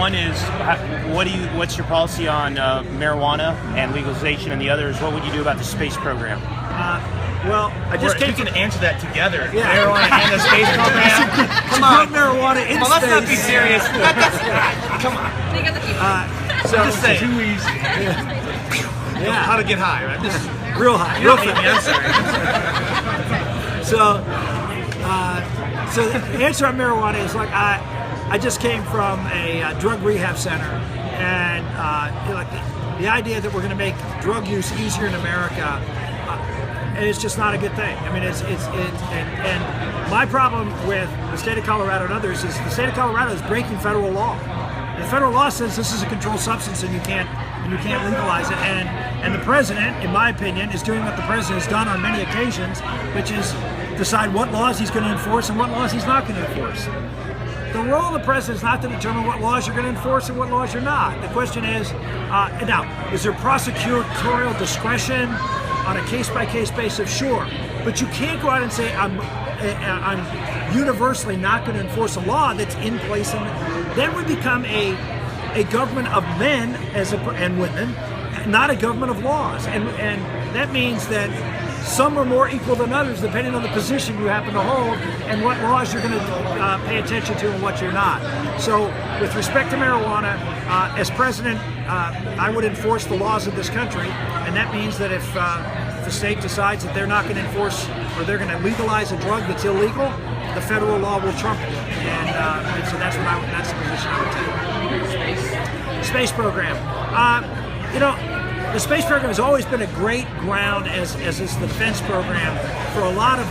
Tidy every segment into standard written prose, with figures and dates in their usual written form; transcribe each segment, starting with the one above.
One is, what's your policy on marijuana and legalization, and the other is, what would you do about the space program? Well, I just you can answer that together. Yeah. Marijuana and the space program. Come on, marijuana in Well, space. let's not be serious. Come on. So Just say. too easy. Yeah. How to get high, right? This is Real high. you don't need me. I'm sorry. So the answer on marijuana is like I just came from a drug rehab center, and the idea that we're going to make drug use easier in America, and it's just not a good thing. I mean, and my problem with the state of Colorado and others is the state of Colorado is breaking federal law. The federal law says this is a controlled substance and you can't legalize it. And the president, in my opinion, is doing what the president has done on many occasions, which is decide what laws he's going to enforce and what laws he's not going to enforce. The role of the president is not to determine what laws you're going to enforce and what laws you're not. The question is, now, is there prosecutorial discretion on a case-by-case basis? Sure. But you can't go out and say, I'm universally not going to enforce a law that's in place. And then we become a government of men and women, not a government of laws. And that means that some are more equal than others depending on the position you happen to hold and what laws you're going to pay attention to and what you're not. So with respect to marijuana, as president, I would enforce the laws of this country, and that means that if the state decides that they're not going to enforce or they're going to legalize a drug that's illegal, the federal law will trump it. And so that's the position I would take. Space program. The space program has always been a great ground, as is the defense program, for a lot of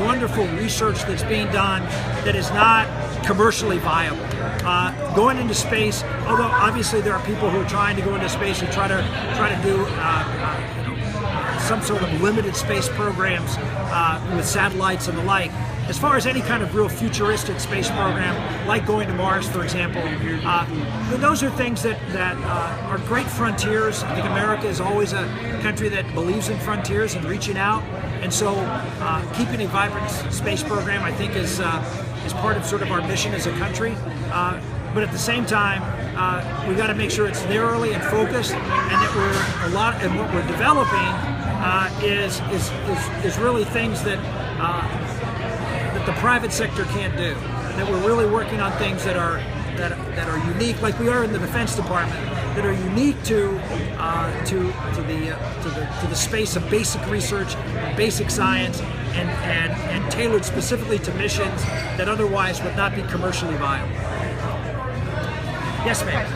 wonderful research that's being done that is not commercially viable. Going into space, although obviously there are people who are trying to go into space and try to do some sort of limited space programs with satellites and the like. As far as any kind of real futuristic space program, like going to Mars, for example, those are things that are great frontiers. I think America is always a country that believes in frontiers and reaching out. And so keeping a vibrant space program, I think, is part of sort of our mission as a country. But at the same time, we got to make sure it's narrowly and focused, and that and what we're developing is really things that the private sector can't do. That we're really working on things that are unique, like we are in the Defense Department, that are unique to the space of basic research, basic science, and tailored specifically to missions that otherwise would not be commercially viable. Yes, ma'am.